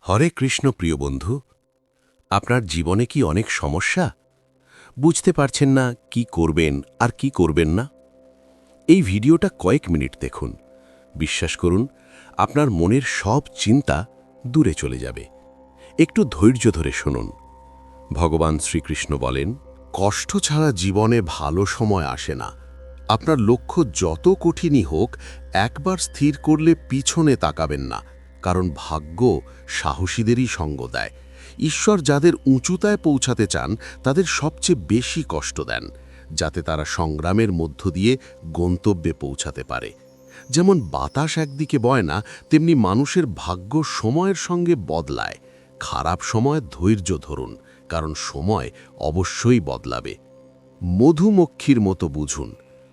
হরে কৃষ্ণ প্রিয় বন্ধু, আপনার জীবনে কি অনেক সমস্যা? বুঝতে পারছেন না কি করবেন আর কি করবেন না? এই ভিডিওটা কয়েক মিনিট দেখুন। বিশ্বাস করুন, আপনার মনের সব চিন্তা দূরে চলে যাবে। একটু ধৈর্য ধরে শুনুন। ভগবান শ্রীকৃষ্ণ বলেন, কষ্ট ছাড়া জীবনে ভালো সময় আসে না। আপনার লক্ষ্য যত কঠিনই হোক, একবার স্থির করলে পিছনে তাকাবেন না, কারণ ভাগ্য সাহসীদেরই সঙ্গ দেয়। ঈশ্বর যাদের উঁচুতায় পৌঁছাতে চান তাদের সবচেয়ে বেশি কষ্ট দেন, যাতে তারা সংগ্রামের মধ্য দিয়ে গন্তব্যে পৌঁছাতে পারে। যেমন বাতাস একদিকে বয় না, তেমনি মানুষের ভাগ্য সময়ের সঙ্গে বদলায়। খারাপ সময় ধৈর্য ধরুন, কারণ সময় অবশ্যই বদলাবে। মধুমক্ষীর মতো বুঝুন,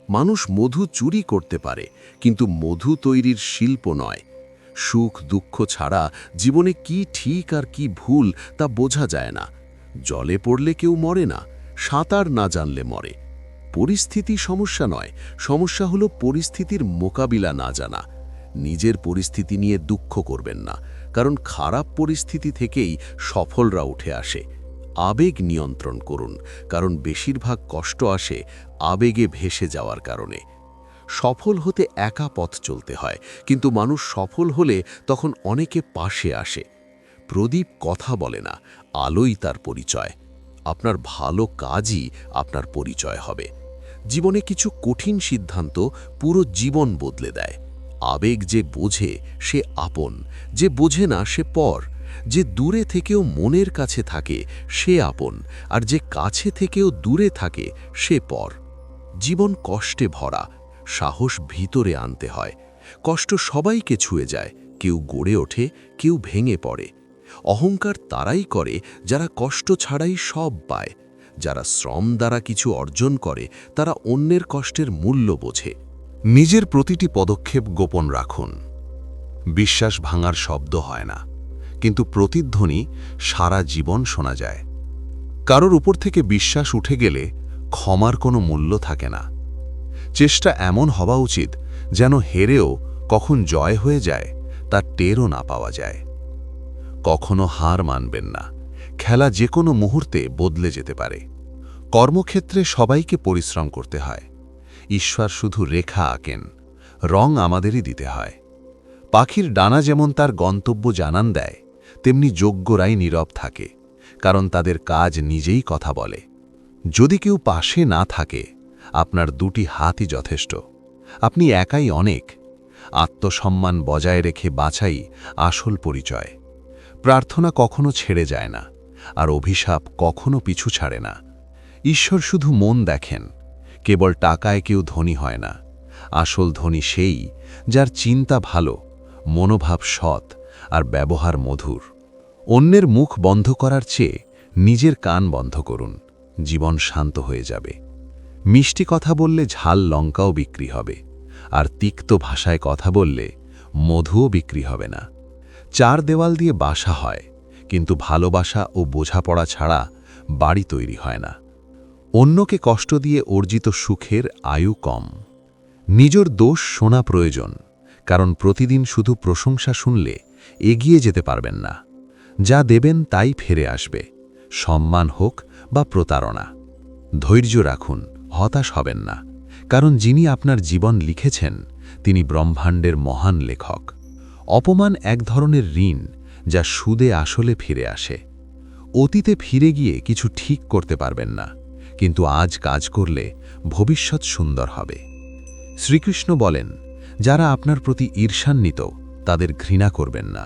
মানুষ মধু চুরি করতে পারে, কিন্তু মধু তৈরির শিল্প নয়। সুখ দুঃখ ছাড়া জীবনে কি ঠিক আর কি ভুল তা বোঝা যায় না। জলে পড়লে কেউ মরে না, সাঁতার না জানলে মরে। পরিস্থিতি সমস্যা নয়, সমস্যা হলো পরিস্থিতির মোকাবিলা না জানা। নিজের পরিস্থিতি নিয়ে দুঃখ করবেন না, কারণ খারাপ পরিস্থিতি থেকেই সফলরা উঠে আসে। আবেগ নিয়ন্ত্রণ করুন, কারণ বেশিরভাগ কষ্ট আসে আবেগে ভেসে যাওয়ার কারণে। সফল হতে একা পথ চলতে হয়, কিন্তু মানুষ সফল হলে তখন অনেকে পাশে আসে। প্রদীপ কথা বলে না, আলোই তার পরিচয়। আপনার ভালো কাজই আপনার পরিচয় হবে। জীবনে কিছু কঠিন সিদ্ধান্ত পুরো জীবন বদলে দেয়। আবেগ যে বোঝে সে আপন, যে বোঝে না সে পর। যে দূরে থেকেও মনের কাছে থাকে সে আপন, আর যে কাছে থেকেও দূরে থাকে সে পর। জীবন কষ্টে ভরা, সাহস ভিতরে আনতে হয়। কষ্ট সবাইকে ছুঁয়ে যায়, কেউ গড়ে ওঠে, কেউ ভেঙে পড়ে। অহংকার তারাই করে যারা কষ্ট ছাড়াই সব পায়। যারা শ্রম দ্বারা কিছু অর্জন করে তারা অন্যের কষ্টের মূল্য বোঝে। নিজের প্রতিটি পদক্ষেপ গোপন রাখুন। বিশ্বাস ভাঙার শব্দ হয় না, কিন্তু প্রতিধ্বনি সারা জীবন শোনা যায়। কারোর উপর থেকে বিশ্বাস উঠে গেলে ক্ষমার কোনো মূল্য থাকে না। চেষ্টা এমন হওয়া উচিত যেন হেরেও কখন জয় হয়ে যায় তার টেরও না পাওয়া যায়। কখনো হার মানবেন না, খেলা যে কোনো মুহূর্তে বদলে যেতে পারে। কর্মক্ষেত্রে সবাইকে পরিশ্রম করতে হয়। ঈশ্বর শুধু রেখা আঁকেন, রং আমাদেরই দিতে হয়। পাখির ডানা যেমন তার গন্তব্য জানান দেয়, তেমনি যোগ্যরাই নীরব থাকে, কারণ তাদের কাজ নিজেই কথা বলে। যদি কেউ পাশে না থাকে, আপনার দুটি হাতই যথেষ্ট। আপনি একাই অনেক। আত্মসম্মান বজায় রেখে বাঁচাই আসল পরিচয়। প্রার্থনা কখনো ছেড়ে যায় না, আর অভিশাপ কখনো পিছু ছাড়ে না। ঈশ্বর শুধু মন দেখেন। কেবল টাকায় কেউ ধনী হয় না। আসল ধনী সেই, যার চিন্তা ভালো, মনোভাব সৎ, আর ব্যবহার মধুর। অন্যের মুখ বন্ধ করার চেয়ে নিজের কান বন্ধ করুন, জীবন শান্ত হয়ে যাবে। মিষ্টি কথা বললে ঝাল লঙ্কাও বিক্রি হবে, আর তিক্ত ভাষায় কথা বললে মধুও বিক্রি হবে না। চার দেওয়াল দিয়ে বাসা হয়, কিন্তু ভালোবাসা ও বোঝাপড়া ছাড়া বাড়ি তৈরি হয় না। অন্যকে কষ্ট দিয়ে অর্জিত সুখের আয়ু কম। নিজের দোষ শোনা প্রয়োজন, কারণ প্রতিদিন শুধু প্রশংসা শুনলে এগিয়ে যেতে পারবেন না। যা দেবেন তাই ফিরে আসবে, সম্মান হোক বা প্রতারণা। ধৈর্য রাখুন, হতাশ হবেন না, কারণ যিনি আপনার জীবন লিখেছেন তিনি ব্রহ্মাণ্ডের মহান লেখক। অপমান এক ধরনের ঋণ, যা সুদে আসলে ফিরে আসে। অতীতে ফিরে গিয়ে কিছু ঠিক করতে পারবেন না, কিন্তু আজ কাজ করলে ভবিষ্যৎ সুন্দর হবে। শ্রীকৃষ্ণ বলেন, যারা আপনার প্রতি ঈর্ষান্বিত তাদের ঘৃণা করবেন না,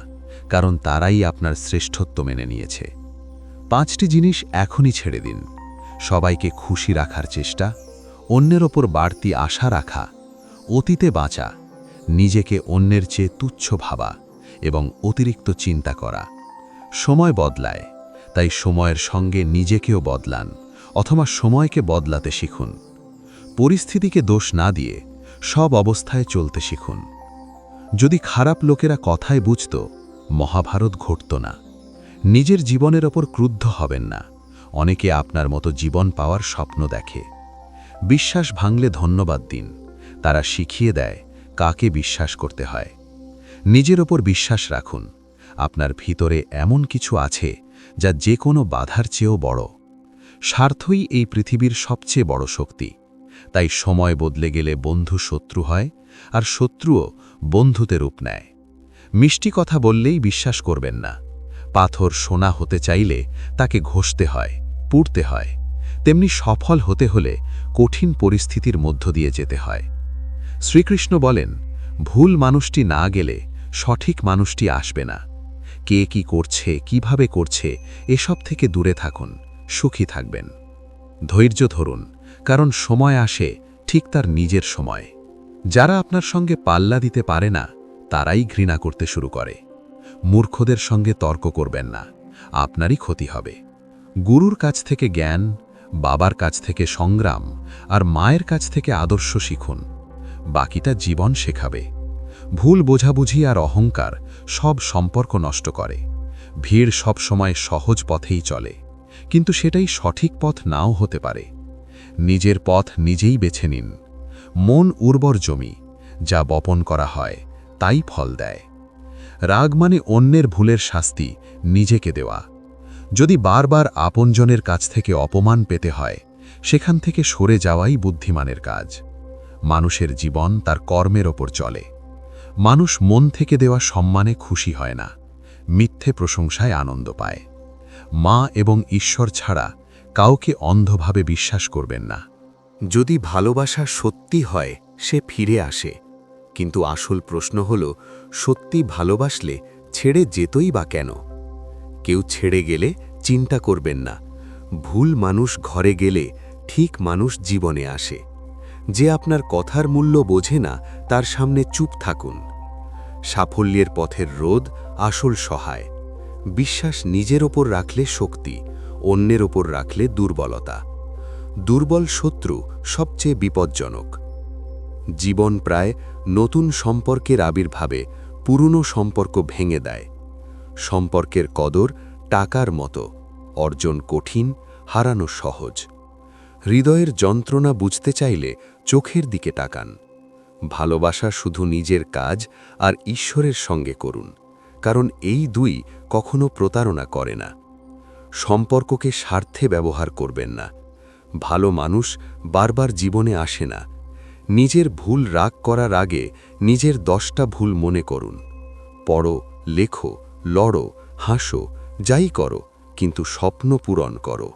কারণ তারাই আপনার শ্রেষ্ঠত্ব মেনে নিয়েছে। 5টি জিনিস এখনই ছেড়ে দিন। সবাইকে খুশি রাখার চেষ্টা, অন্যের ওপর বাড়তি আশা রাখা, অতীতে বাঁচা, নিজেকে অন্যের চেয়ে তুচ্ছ ভাবা এবং অতিরিক্ত চিন্তা করা। সময় বদলায়, তাই সময়ের সঙ্গে নিজেকেও বদলান, অথবা সময়কে বদলাতে শিখুন। পরিস্থিতিকে দোষ না দিয়ে সব অবস্থায় চলতে শিখুন। যদি খারাপ লোকেরা কথায় বুঝত, মহাভারত ঘটত না। নিজের জীবনের ওপর ক্রুদ্ধ হবেন না। অনেকে আপনার মতো জীবন পাওয়ার স্বপ্ন দেখে। বিশ্বাস ভাঙলে ধন্যবাদ দিন, তারা শিখিয়ে দেয় কাকে বিশ্বাস করতে হয়। নিজের ওপর বিশ্বাস রাখুন, আপনার ভিতরে এমন কিছু আছে যা যে কোনো বাধার চেয়েও বড়। স্বার্থই এই পৃথিবীর সবচেয়ে বড় শক্তি। তাই সময় বদলে গেলে বন্ধু শত্রু হয়, আর শত্রুও বন্ধুতে রূপ নেয়। মিষ্টি কথা বললেই বিশ্বাস করবেন না। পাথর সোনা হতে চাইলে তাকে ঘষতে হয়, পুড়তে হয়। তেমনি সফল হতে হলে কঠিন পরিস্থিতির মধ্য দিয়ে যেতে হয়। শ্রীকৃষ্ণ বলেন, ভুল মানুষটি না গেলে সঠিক মানুষটি আসবে না। কে কি করছে, কিভাবে করছে, এসব থেকে দূরে থাকুন, সুখী থাকবেন। ধৈর্য ধরুন, কারণ সময় আসে ঠিক তার নিজের সময়। যারা আপনার সঙ্গে পাল্লা দিতে পারে না, তারাই ঘৃণা করতে শুরু করে। মূর্খদের সঙ্গে তর্ক করবেন না, আপনারই ক্ষতি হবে। গুরুর কাছ থেকে জ্ঞান, বাবার কাছ থেকে সংগ্রাম, আর মায়ের কাছ থেকে আদর্শ শিখুন। বাকিটা জীবন শেখাবে। ভুল বোঝাবুঝি আর অহংকার সব সম্পর্ক নষ্ট করে। ভিড় সব সময় সহজ পথেই চলে, কিন্তু সেটাই সঠিক পথ নাও হতে পারে। নিজের পথ নিজেই বেছে নিন। মন উর্বর জমি, যা বপন করা হয় তাই ফল দেয়। রাগ মানে অন্যের ভুলের শাস্তি নিজেকে দেওয়া। যদি বারবার আপনজনের কাছ থেকে অপমান পেতে হয়, সেখান থেকে সরে যাওয়াই বুদ্ধিমানের কাজ। মানুষের জীবন তার কর্মের ওপর চলে। মানুষ মন থেকে দেওয়া সম্মানে খুশি হয় না, মিথ্যে প্রশংসায় আনন্দ পায়। মা এবং ঈশ্বর ছাড়া কাউকে অন্ধভাবে বিশ্বাস করবেন না। যদি ভালোবাসা সত্যি হয়, সে ফিরে আসে। কিন্তু আসল প্রশ্ন হল, সত্যি ভালোবাসলে ছেড়ে যেতই বা কেন? কেউ ছেড়ে গেলে চিন্তা করবেন না। ভুল মানুষ ঘরে গেলে ঠিক মানুষ জীবনে আসে। যে আপনার কথার মূল্য বোঝে না, তার সামনে চুপ থাকুন। সাফল্যের পথের রোদ আসল সহায়। বিশ্বাস নিজের ওপর রাখলে শক্তি, অন্যের ওপর রাখলে দুর্বলতা। দুর্বল শত্রু সবচেয়ে বিপজ্জনক। জীবন প্রায় নতুন সম্পর্কের আবির্ভাবে পুরনো সম্পর্ক ভেঙে দেয়। সম্পর্কের কদর টাকার মতো, অর্জন কঠিন, হারানো সহজ। হৃদয়ের যন্ত্রণা বুঝতে চাইলে চোখের দিকে তাকান। ভালোবাসা শুধু নিজের কাজ আর ঈশ্বরের সঙ্গে করুন, কারণ এই দুই কখনো প্রতারণা করে না। সম্পর্ককে স্বার্থে ব্যবহার করবেন না। ভালো মানুষ বারবার জীবনে আসে না। নিজের ভুল রাগ করার আগে নিজের 10টা ভুল মনে করুন। পড়ো, লেখো, লড়ো, হাসো, যাই করো, কিন্তু স্বপ্ন পূরণ করো।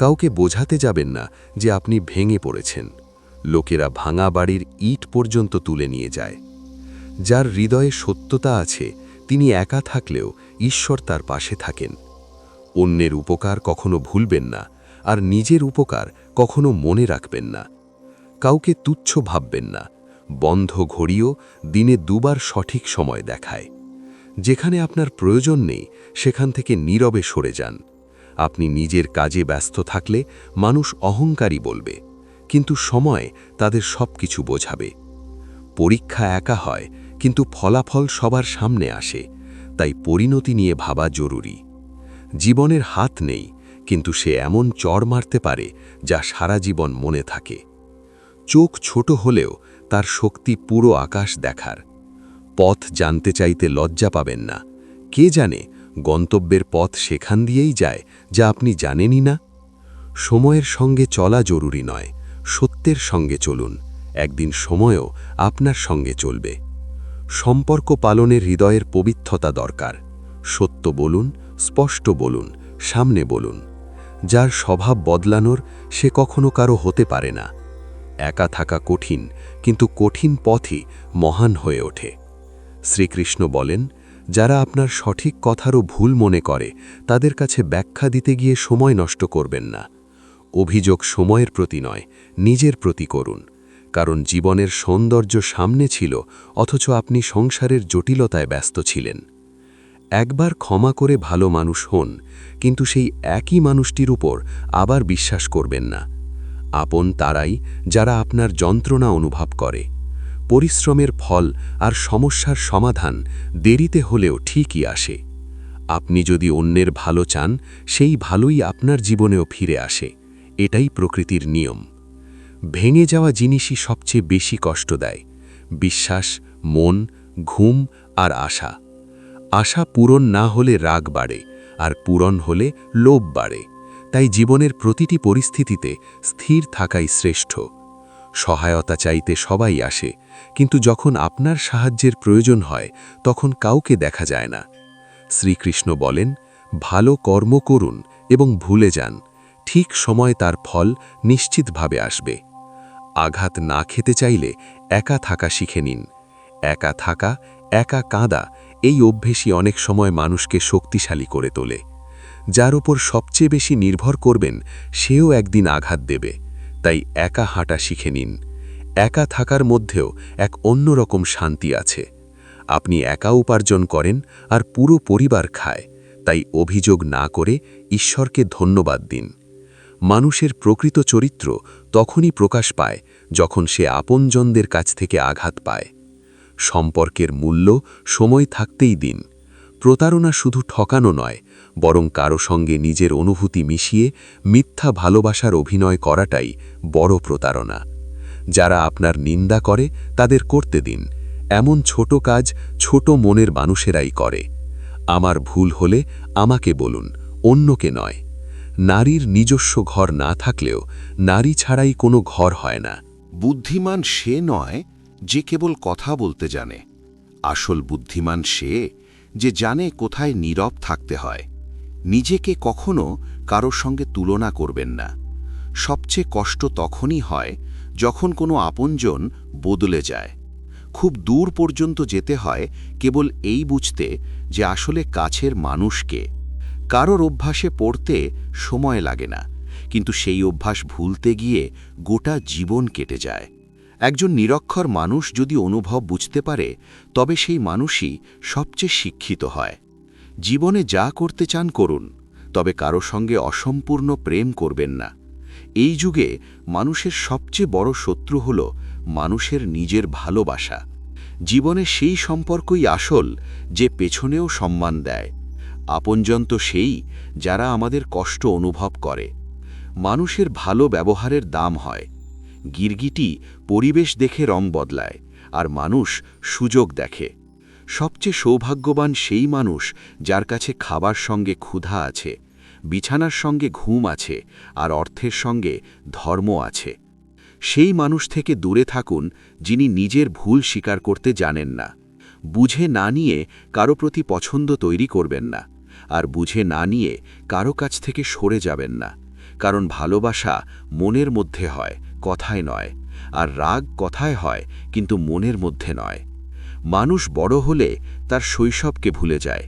কাউকে বোঝাতে যাবেন না যে আপনি ভেঙে পড়েছেন। লোকেরা ভাঙা বাড়ির ইট পর্যন্ত তুলে নিয়ে যায়। যার হৃদয়ে সত্যতা আছে, তিনি একা থাকলেও ঈশ্বর তার পাশে থাকেন। অন্যের উপকার কখনো ভুলবেন না, আর নিজের উপকার কখনো মনে রাখবেন না। কাউকে তুচ্ছ ভাববেন না। বন্ধ ঘড়িও দিনে 2বার সঠিক সময় দেখায়। যেখানে আপনার প্রয়োজন নেই, সেখান থেকে নীরবে সরে যান। আপনি নিজের কাজে ব্যস্ত থাকলে মানুষ অহংকারী বলবে, কিন্তু সময় তাদের সবকিছু বোঝাবে। পরীক্ষা একা হয়, কিন্তু ফলাফল সবার সামনে আসে। তাই পরিণতি নিয়ে ভাবা জরুরি। জীবনের হাত নেই, কিন্তু সে এমন চড় মারতে পারে যা সারা জীবন মনে থাকে। চোখ ছোট হলেও তার শক্তি পুরো আকাশ দেখার। পথ জানতে চাইতে লজ্জা পাবেন না। কে জানে গন্তব্যের পথ সেখান দিয়েই যায় যা আপনি জানেনই না। সময়ের সঙ্গে চলা জরুরি নয়, সত্যের সঙ্গে চলুন। একদিন সময়ও আপনার সঙ্গে চলবে। সম্পর্ক পালনের হৃদয়ের পবিত্রতা দরকার। সত্য বলুন, স্পষ্ট বলুন, সামনে বলুন। যার স্বভাব বদলানোর, সে কখনো কারো হতে পারে না। একা থাকা কঠিন, কিন্তু কঠিন পথই মহান হয়ে ওঠে। শ্রীকৃষ্ণ বলেন, যারা আপনার সঠিক কথারও ভুল মনে করে, তাদের কাছে ব্যাখ্যা দিতে গিয়ে সময় নষ্ট করবেন না। অভিযোগ সময়ের প্রতি নয়, নিজের প্রতি করুন। কারণ জীবনের সৌন্দর্য সামনে ছিল, অথচ আপনি সংসারের জটিলতায় ব্যস্ত ছিলেন। একবার ক্ষমা করে ভালো মানুষ হন, কিন্তু সেই একই মানুষটির উপর আবার বিশ্বাস করবেন না। আপন তারাই যারা আপনার যন্ত্রণা অনুভব করে। পরিশ্রমের ফল আর সমস্যার সমাধান দেরিতে হলেও ঠিকই আসে। আপনি যদি অন্যের ভালো চান, সেই ভালোই আপনার জীবনেও ফিরে আসে। এটাই প্রকৃতির নিয়ম। ভেঙে যাওয়া জিনিসই সবচেয়ে বেশি কষ্ট দেয়। বিশ্বাস, মন, ঘুম আর আশা। আশা পূরণ না হলে রাগ বাড়ে, আর পূরণ হলে লোভ বাড়ে। তাই জীবনের প্রতিটি পরিস্থিতিতে স্থির থাকাই শ্রেষ্ঠ। সহায়তা চাইতে সবাই আসে, কিন্তু যখন আপনার সাহায্যের প্রয়োজন হয় তখন কাউকে দেখা যায় না। শ্রীকৃষ্ণ বলেন, ভালো কর্ম করুন এবং ভুলে যান, ঠিক সময় তার ফল নিশ্চিতভাবে আসবে। আঘাত না খেতে চাইলে একা থাকা শিখে নিন। একা থাকা, একা কাঁদা, এই অভ্যেসই অনেক সময় মানুষকে শক্তিশালী করে তোলে। যার উপর সবচেয়ে বেশি নির্ভর করবেন সেও একদিন আঘাত দেবে। তাই একা হাঁটা শিখে নিন। একা থাকার মধ্যেও এক অন্যরকম শান্তি আছে। আপনি একা উপার্জন করেন আর পুরো পরিবার খায়, তাই অভিযোগ না করে ঈশ্বরকে ধন্যবাদ দিন। মানুষের প্রকৃত চরিত্র তখনই প্রকাশ পায় যখন সে আপনজনদের কাছ থেকে আঘাত পায়। সম্পর্কের মূল্য সময় থাকতেই দিন। প্রতারণা শুধু ঠকানো নয়, বরং কারো সঙ্গে নিজের অনুভূতি মিশিয়ে মিথ্যা ভালোবাসার অভিনয় করাটাই বড় প্রতারণা। যারা আপনার নিন্দা করে তাদের করতে দিন। এমন ছোট কাজ ছোট মনের মানুষেরাই করে। আমার ভুল হলে আমাকে বলুন, অন্যকে নয়। নারীর নিজস্ব ঘর না থাকলেও নারী ছাড়াই কোনো ঘর হয় না। বুদ্ধিমান সে নয় যে কেবল কথা বলতে জানে। আসল বুদ্ধিমান সে যে জানে কোথায় নীরব থাকতে হয়। নিজেকে কখনো কারোর সঙ্গে তুলনা করবেন না। সবচেয়ে কষ্ট তখনই হয় যখন কোনো আপনজন বদলে যায়। খুব দূর পর্যন্ত যেতে হয় কেবল এই বুঝতে যে আসলে কাছের মানুষকে। কারোর অভ্যাসে পড়তে সময় লাগে না, কিন্তু সেই অভ্যাস ভুলতে গিয়ে গোটা জীবন কেটে যায়। একজন নিরক্ষর মানুষ যদি অনুভব বুঝতে পারে, তবে সেই মানুষই সবচেয়ে শিক্ষিত হয়। জীবনে যা করতে চান করুন, তবে কারো সঙ্গে অসম্পূর্ণ প্রেম করবেন না। এই যুগে মানুষের সবচেয়ে বড় শত্রু হল মানুষের নিজের ভালোবাসা। জীবনে সেই সম্পর্কই আসল যে পেছনেও সম্মান দেয়। আপনজন তো সেই যারা আমাদের কষ্ট অনুভব করে। মানুষের ভালো ব্যবহারের দাম হয়। গিরগিটি পরিবেশ দেখে রং বদলায়, আর মানুষ সুযোগ দেখে। সবচেয়ে সৌভাগ্যবান সেই মানুষ যার কাছে খাবার সঙ্গে ক্ষুধা আছে, বিছানার সঙ্গে ঘুম আছে, আর অর্থের সঙ্গে ধর্ম আছে। সেই মানুষ থেকে দূরে থাকুন যিনি নিজের ভুল স্বীকার করতে জানেন না। বুঝে না নিয়ে কারো প্রতি পছন্দ তৈরি করবেন না, আর বুঝে না নিয়ে কারো কাছ থেকে সরে যাবেন না। কারণ ভালোবাসা মনের মধ্যে হয়, কথায় নয়। আর রাগ কথায় হয়, কিন্তু মনের মধ্যে নয়। মানুষ বড় হলে তার শৈশবকে ভুলে যায়,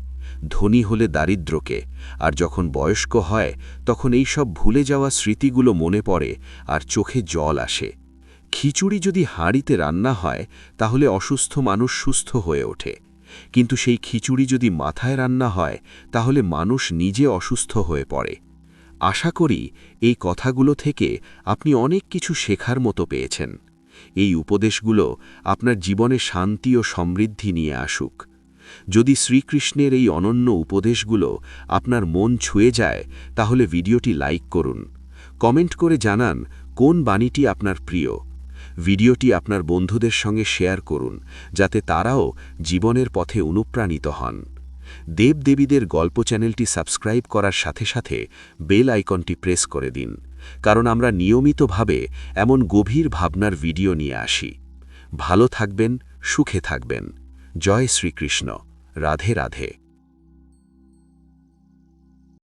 ধনী হলে দারিদ্র্যকে, আর যখন বয়স্ক হয় তখন এই সব ভুলে যাওয়া স্মৃতিগুলো মনে পড়ে আর চোখে জল আসে। খিচুড়ি যদি হাঁড়িতে রান্না হয় তাহলে অসুস্থ মানুষ সুস্থ হয়ে ওঠে, কিন্তু সেই খিচুড়ি যদি মাথায় রান্না হয় তাহলে মানুষ নিজে অসুস্থ হয়ে পড়ে। আশা করি এই কথাগুলো থেকে আপনি অনেক কিছু শেখার মতো পেয়েছেন। এই উপদেশগুলো আপনার জীবনে শান্তি ও সমৃদ্ধি নিয়ে আসুক। যদি শ্রীকৃষ্ণের এই অনন্য উপদেশগুলো আপনার মন ছুঁয়ে যায়, তাহলে ভিডিওটি লাইক করুন। কমেন্ট করে জানান কোন বাণীটি আপনার প্রিয়। ভিডিওটি আপনার বন্ধুদের সঙ্গে শেয়ার করুন, যাতে তারাও জীবনের পথে অনুপ্রাণিত হন। দেবদেবীদের গল্প চ্যানেলটি সাবস্ক্রাইব করার সাথে সাথে বেল আইকনটি প্রেস করে দিন, কারণ আমরা নিয়মিতভাবে এমন গভীর ভাবনার ভিডিও নিয়ে আসি। ভালো থাকবেন, সুখে থাকবেন। জয় শ্রীকৃষ্ণ। রাধে রাধে।